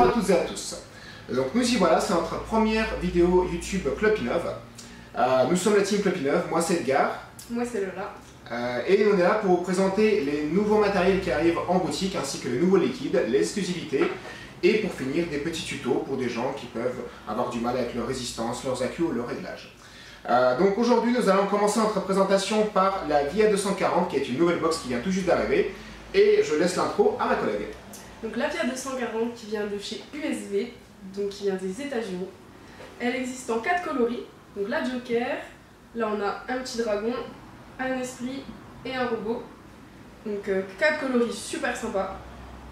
Bonjour à toutes et à tous. Donc nous y voilà, c'est notre première vidéo YouTube Club Innov. Nous sommes la team Club Innov, moi c'est Edgar. Moi c'est Lola. Et on est là pour vous présenter les nouveaux matériels qui arrivent en boutique ainsi que les nouveaux liquides, l'exclusivité et pour finir des petits tutos pour des gens qui peuvent avoir du mal avec leur résistance, leurs accus ou leurs réglages. Donc aujourd'hui nous allons commencer notre présentation par la VIA 240 qui est une nouvelle box qui vient tout juste d'arriver et je laisse l'intro à ma collègue. Donc la VIA 240 qui vient de chez USV, donc qui vient des États-Unis. Elle existe en 4 coloris, donc la Joker, là on a un petit dragon, un esprit et un robot. Donc 4 coloris super sympa.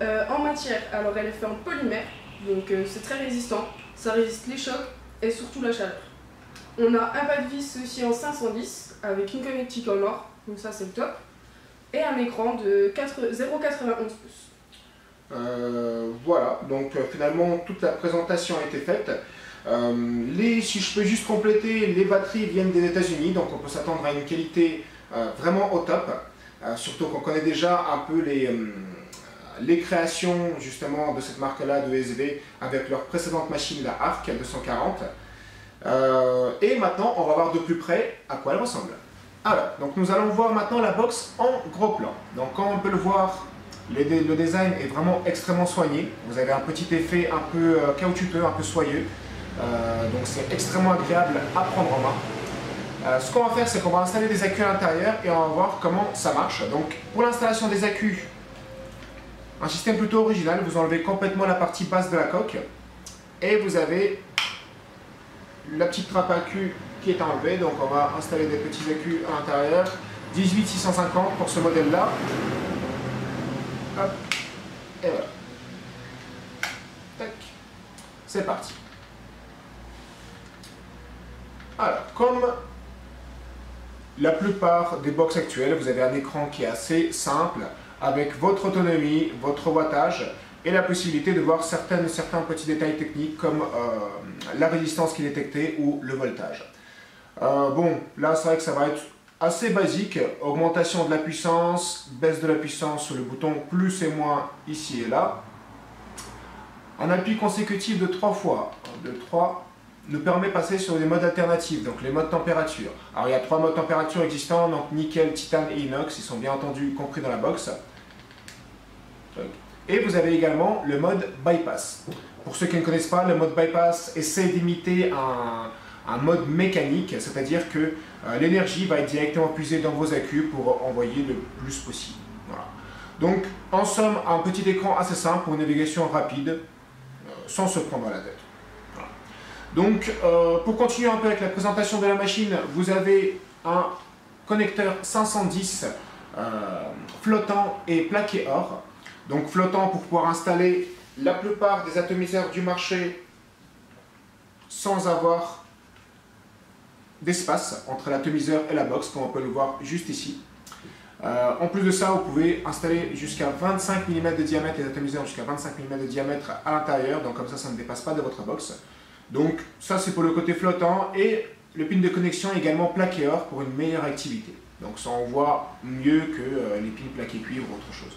En matière, alors elle est faite en polymère, donc c'est très résistant, ça résiste les chocs et surtout la chaleur. On a un pas de vis aussi en 510 avec une connectique en or, donc ça c'est le top, et un écran de 0,91 pouces. Voilà, donc finalement toute la présentation a été faite. Si je peux juste compléter, les batteries viennent des États-Unis, donc on peut s'attendre à une qualité vraiment au top. Surtout qu'on connaît déjà un peu les créations justement de cette marque-là de USV avec leur précédente machine, la ARC 240. Et maintenant, on va voir de plus près à quoi elle ressemble. Alors, donc nous allons voir maintenant la box en gros plan. Donc comme on peut le voir, le design est vraiment extrêmement soigné. Vous avez un petit effet un peu caoutchouteux, un peu soyeux. Donc c'est extrêmement agréable à prendre en main. Ce qu'on va faire, c'est qu'on va installer des accus à l'intérieur et on va voir comment ça marche. Donc pour l'installation des accus, un système plutôt original. Vous enlevez complètement la partie basse de la coque et vous avez la petite trappe à cul qui est enlevée. Donc on va installer des petits accus à l'intérieur. 18650 pour ce modèle-là. Hop, et voilà. Tac, c'est parti. Alors, comme la plupart des box actuelles, vous avez un écran qui est assez simple, avec votre autonomie, votre wattage, et la possibilité de voir certains petits détails techniques comme la résistance qui est détectée ou le voltage. Bon, là c'est vrai que ça va être assez basique, augmentation de la puissance, baisse de la puissance sur le bouton plus et moins ici et là. Un appui consécutif de 3 fois, de 3, nous permet de passer sur des modes alternatifs, donc les modes température. Alors il y a 3 modes température existants, donc nickel, titane et inox, ils sont bien entendu compris dans la box. Et vous avez également le mode bypass. Pour ceux qui ne connaissent pas, le mode bypass essaie d'imiter un mode mécanique, c'est-à-dire que l'énergie va être directement puisée dans vos accus pour envoyer le plus possible. Voilà. Donc, en somme, un petit écran assez simple pour une navigation rapide, sans se prendre la tête. Voilà. Donc, pour continuer un peu avec la présentation de la machine, vous avez un connecteur 510 flottant et plaqué or. Donc, flottant pour pouvoir installer la plupart des atomiseurs du marché sans avoir d'espace entre l'atomiseur et la box, comme on peut le voir juste ici. En plus de ça, vous pouvez installer jusqu'à 25 mm de diamètre, les atomiseurs jusqu'à 25 mm de diamètre à l'intérieur, donc comme ça ne dépasse pas de votre box. Donc ça c'est pour le côté flottant, et le pin de connexion est également plaqué or pour une meilleure activité. Donc ça envoie mieux que les pins plaqués cuivre ou autre chose.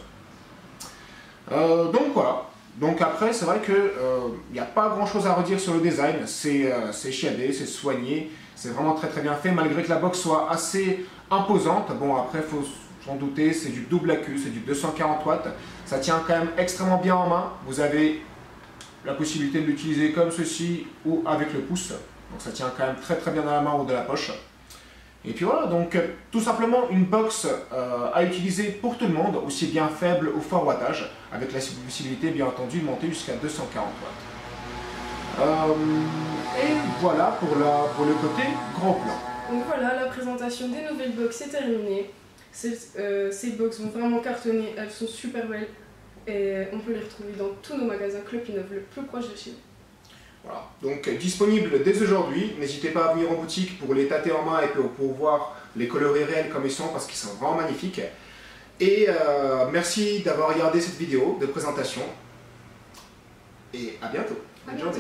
Donc voilà. Donc après, c'est vrai qu'il n'y a pas grand chose à redire sur le design, c'est chiadé, c'est soigné, c'est vraiment très bien fait, malgré que la box soit assez imposante. Bon après, il faut s'en douter, c'est du double accu, c'est du 240 watts, ça tient quand même extrêmement bien en main. Vous avez la possibilité de l'utiliser comme ceci ou avec le pouce, donc ça tient quand même très bien dans la main ou de la poche. Et puis voilà, donc tout simplement une box à utiliser pour tout le monde, aussi bien faible ou fort wattage, avec la possibilité bien entendu de monter jusqu'à 240 watts. Et voilà pour le côté gros plan. Donc voilà, la présentation des nouvelles box est terminée. Ces box vont vraiment cartonner, elles sont super belles et on peut les retrouver dans tous nos magasins Club Innov le plus proche de chez nous. Voilà, donc disponible dès aujourd'hui, n'hésitez pas à venir en boutique pour les tâter en main et pour voir les coloris réels comme ils sont parce qu'ils sont vraiment magnifiques. Et merci d'avoir regardé cette vidéo de présentation et à bientôt. À bientôt.